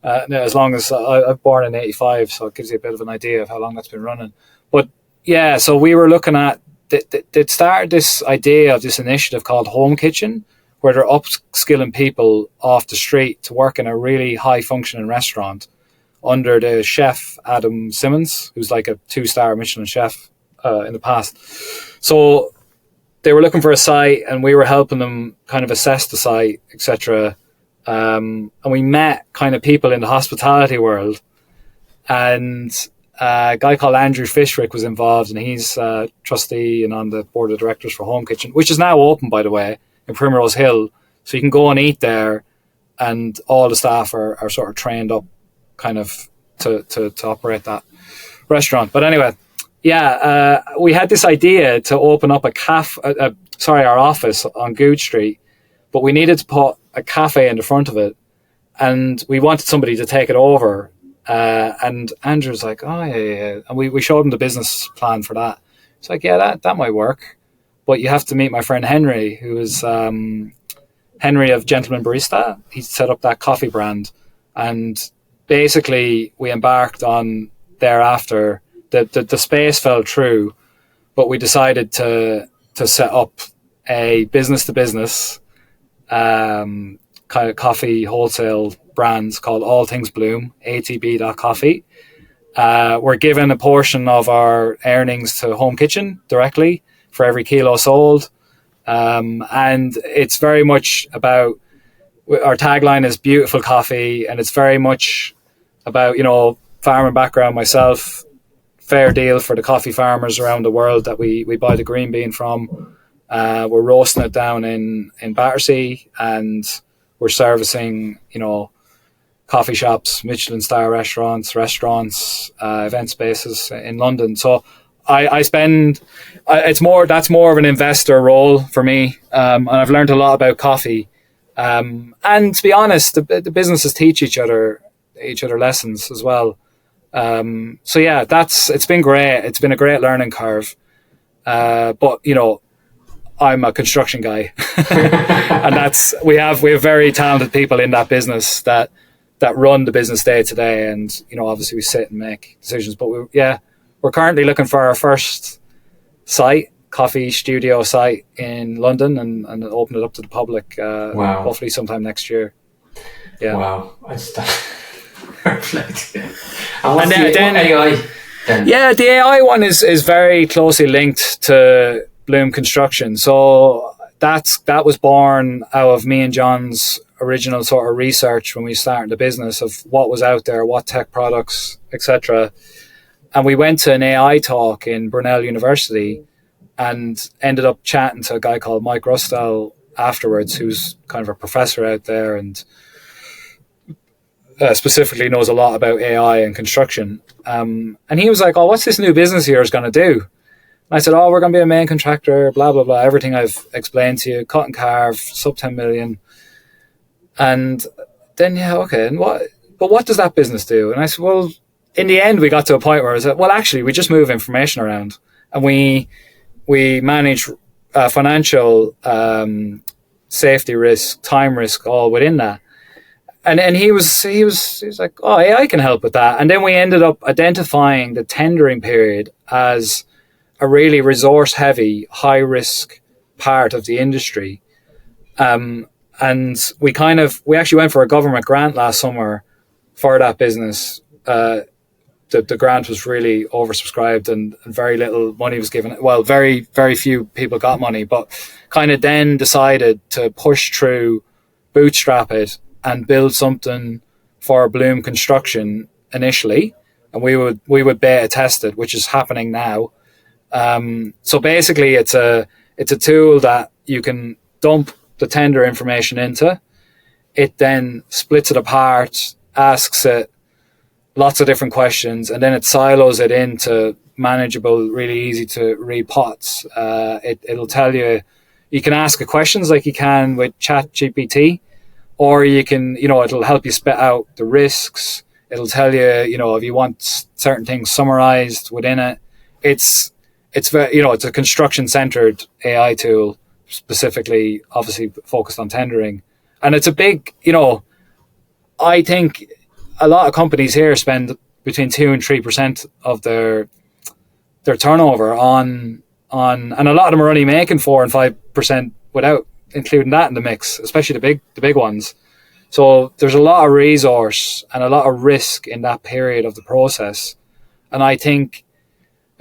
As long as I'm born in 85, so it gives you a bit of an idea of how long that's been running. But yeah, so we were looking at, they started this idea of this initiative called Home Kitchen, where they're upskilling people off the street to work in a really high functioning restaurant under the chef Adam Simmons, who's like a 2-star Michelin chef in the past. So they were looking for a site, and we were helping them kind of assess the site, etc. And we met kind of people in the hospitality world, and a guy called Andrew Fishwick was involved, and he's a trustee and on the board of directors for Home Kitchen, which is now open, by the way, in Primrose Hill. So you can go and eat there, and all the staff are sort of trained up kind of to operate that restaurant. But anyway, yeah, we had this idea to open up our office on Good Street, but we needed to put a cafe in the front of it, and we wanted somebody to take it over. And Andrew's like, oh yeah. And we showed him the business plan for that. It's like, yeah, that might work, but you have to meet my friend Henry, who is Henry of Gentleman Barista. He set up that coffee brand, and basically we embarked on thereafter. The space fell through, but we decided to set up a business to business kind of coffee wholesale brands called All Things Bloom, atb.coffee. We're given a portion of our earnings to Home Kitchen directly for every kilo sold. And it's very much about, our tagline is beautiful coffee, and it's very much about, farming background myself, fair deal for the coffee farmers around the world that we buy the green bean from. We're roasting it down in Battersea, and we're servicing, coffee shops, Michelin star restaurants, event spaces in London. So I spend, that's more of an investor role for me. And I've learned a lot about coffee. And to be honest, the businesses teach each other lessons as well. So yeah, it's been great. It's been a great learning curve. But I'm a construction guy, and we have very talented people in that business that that run the business day to day, and obviously we sit and make decisions. But we're currently looking for our first site, coffee studio site in London, and open it up to the public. Wow. Hopefully sometime next year. Yeah. Wow. I just reflect. And then AI. Then? Yeah, the AI one is very closely linked to Bloom Construction. So that was born out of me and John's original sort of research when we started the business of what was out there, what tech products, etc. And we went to an AI talk in Brunel University and ended up chatting to a guy called Mike Rustel afterwards, who's kind of a professor out there and specifically knows a lot about AI and construction. And he was like, "Oh, what's this new business here is going to do?" And I said, "Oh, we're going to be a main contractor, blah, blah, blah. Everything I've explained to you, cut and carve, sub 10 million. And then, okay. And what does that business do?" And I said, well, in the end, we got to a point where I said, well, actually, we just move information around and we manage financial safety risk, time risk, all within that. And he was like, "Oh, AI can help with that." And then we ended up identifying the tendering period as a really resource heavy, high risk part of the industry. And we actually went for a government grant last summer for that business. The grant was really oversubscribed and very little money was given. Well, very, very few people got money, but kind of then decided to push through, bootstrap it, and build something for Bloom Construction initially, and we would beta test it, which is happening now. So basically, it's a tool that you can dump the tender information into. It then splits it apart, asks it lots of different questions, and then it silos it into manageable, really easy to read pots. It'll tell you can ask it questions like you can with ChatGPT. Or you can, it'll help you spit out the risks. It'll tell you, if you want certain things summarized within it. It's very, it's a construction centered AI tool, specifically, obviously focused on tendering. And it's a big, I think a lot of companies here spend between 2 and 3% of their turnover on, and a lot of them are only making 4 and 5% without including that in the mix, especially the big ones. So there's a lot of resource and a lot of risk in that period of the process. And I think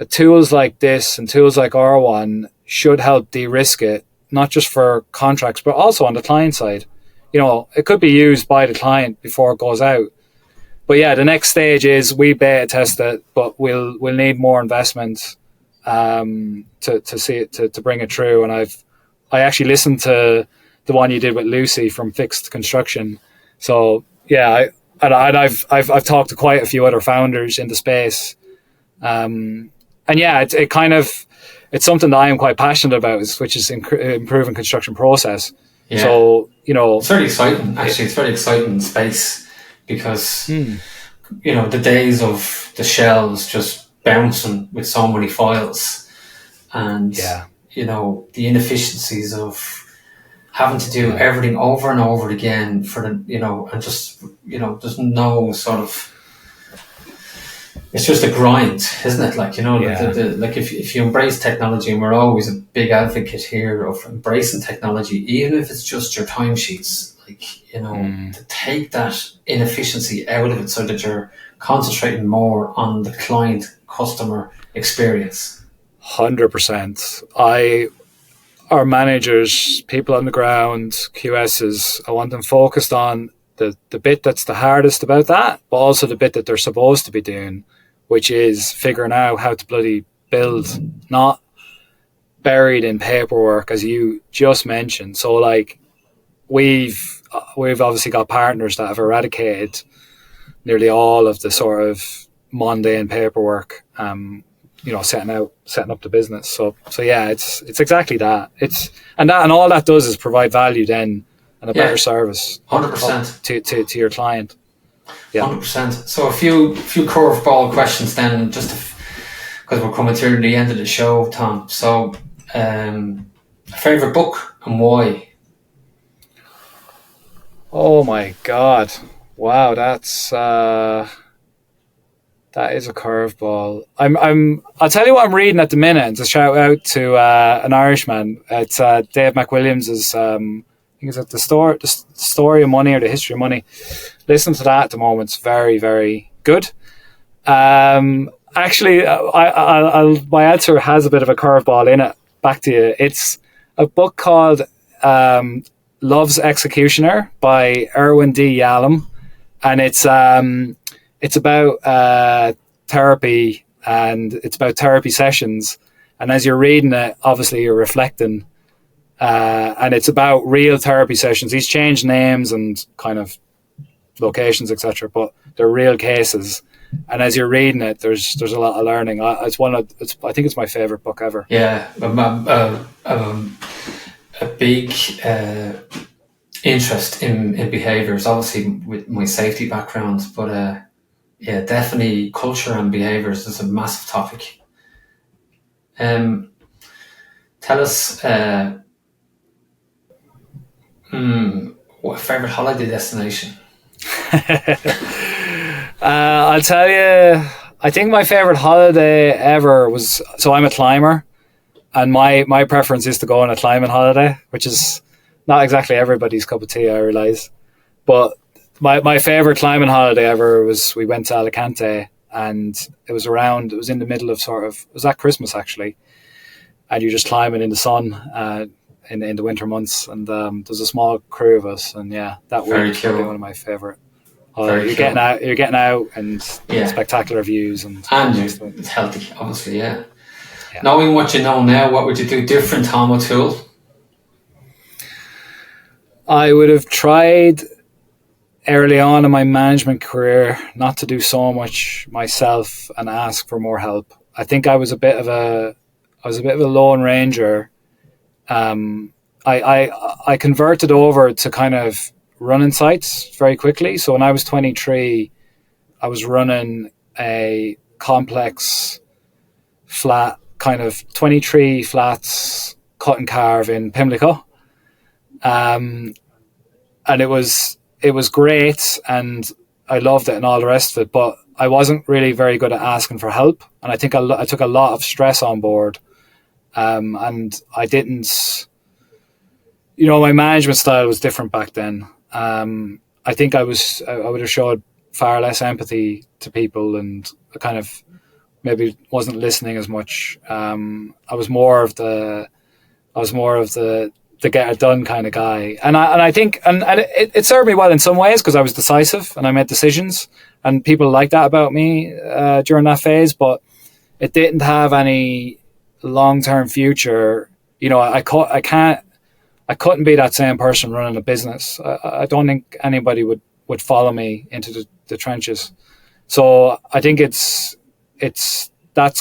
tools like this and tools like our one should help de-risk it, not just for contracts, but also on the client side. It could be used by the client before it goes out. But yeah, the next stage is we beta test it, but we'll need more investment to see it to bring it through. And I actually listened to the one you did with Lucy from Fixed Construction. So yeah, I've talked to quite a few other founders in the space, and yeah, it's something that I am quite passionate about, which is improving construction process. Yeah. So it's very exciting. Actually, it's very exciting space because the days of the shelves just bouncing with so many files, and the inefficiencies of having to do everything over and over again for the, and just, there's no sort of, it's just a grind, isn't it? Like, like if you embrace technology, and we're always a big advocate here of embracing technology, even if it's just your timesheets, like, to take that inefficiency out of it so that you're concentrating more on the client customer experience. 100%. Our managers, people on the ground, QSs, I want them focused on the bit that's the hardest about that, but also the bit that they're supposed to be doing, which is figuring out how to bloody build, not buried in paperwork, as you just mentioned. So like we've obviously got partners that have eradicated nearly all of the sort of mundane paperwork, setting up the business. So yeah, it's exactly that. And all that does is provide value then and a better service 100% to your client. Yeah. 100%. So a few curveball questions then, just because we're coming to the end of the show, Tom. So favorite book and why? Oh my God. Wow, that is a curveball. I'll tell you what I'm reading at the minute. And to shout out to an Irishman, it's Dave McWilliams's. I think it's the story of money or the history of money. Listen to that at the moment. It's very, very good. Actually, my answer has a bit of a curveball in it. Back to you. It's a book called Love's Executioner by Erwin D. Yalom, and it's about therapy, and it's about therapy sessions. And as you're reading it, obviously you're reflecting, and it's about real therapy sessions. He's changed names and kind of locations, etc., but they're real cases. And as you're reading it, there's a lot of learning. I think it's my favorite book ever. Yeah, a big interest in behaviors, obviously with my safety background, but yeah, definitely culture and behaviors is a massive topic. Tell us what favorite holiday destination? I'll tell you, I think my favorite holiday ever was, so I'm a climber, and my preference is to go on a climbing holiday, which is not exactly everybody's cup of tea, I realize. But my favorite climbing holiday ever was, we went to Alicante, and it was in the middle of it was at Christmas actually, and you're just climbing in the sun in the winter months, and there's a small crew of us, and yeah, that Very was cool. probably one of my favorite. Very You're cool. getting out, and Yeah. spectacular views, and It's healthy, obviously, yeah. Yeah. Knowing what you know now, what would you do different, Tom O'Toole? I would have tried early on in my management career not to do so much myself and ask for more help. I think I was a bit of a lone ranger. I converted over to kind of running sites very quickly. So when I was 23, I was running a complex flat, kind of 23 flats cut and carve in Pimlico. And it was great, and I loved it and all the rest of it, but I wasn't really very good at asking for help, and I think I took a lot of stress on board, and I didn't, my management style was different back then. I think I would have showed far less empathy to people, and I kind of maybe wasn't listening as much. I was more of the get it done kind of guy, and I think it served me well in some ways, because I was decisive and I made decisions, and people liked that about me during that phase. But it didn't have any long term future. I couldn't be that same person running a business. I don't think anybody would follow me into the trenches. So I think that's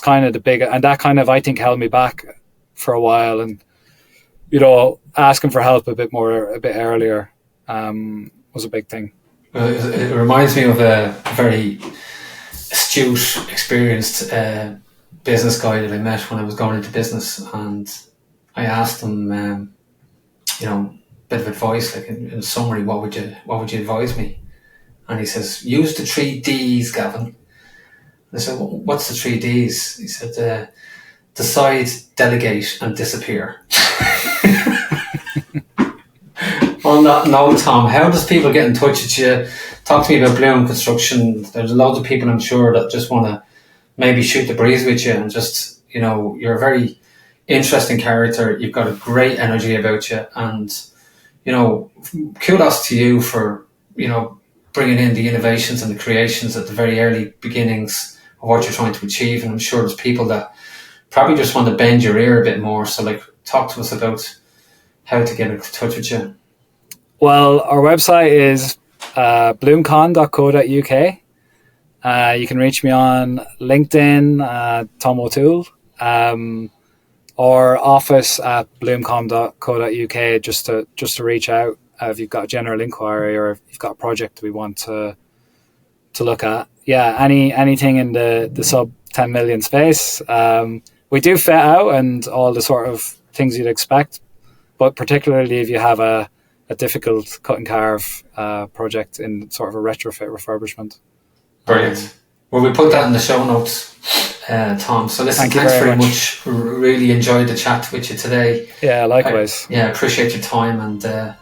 kind of the big, and that kind of, I think, held me back for a while. And asking for help a bit earlier was a big thing. Well, it reminds me of a very astute, experienced business guy that I met when I was going into business, and I asked him, a bit of advice, like in summary, what would you advise me? And he says, use the 3 Ds, Gavin. And I said, what's the 3 Ds? He said, decide, delegate, and disappear. On that note, Tom, how does people get in touch with you? Talk to me about Bloom Construction. There's loads of people, I'm sure, that just want to maybe shoot the breeze with you, and just, you're a very interesting character. You've got a great energy about you, and, kudos to you for, bringing in the innovations and the creations at the very early beginnings of what you're trying to achieve. And I'm sure there's people that probably just want to bend your ear a bit more. So, talk to us about how to get in touch with you. Well, our website is bloomcon.co.uk. You can reach me on LinkedIn, Tom O'Toole, or office at bloomcon.co.uk, just to reach out if you've got a general inquiry, or if you've got a project we want to look at. Yeah, anything in the sub 10 million space. We do fit out and all the sort of things you'd expect, but particularly if you have a a difficult cut and carve project in sort of a retrofit refurbishment. Brilliant. Well, we put that in the show notes, Tom. So listen, thanks very much. Really enjoyed the chat with you today. Yeah, likewise. I appreciate your time, and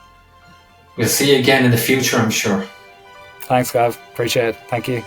we'll see you again in the future, I'm sure. Thanks, Gav. Appreciate it. Thank you.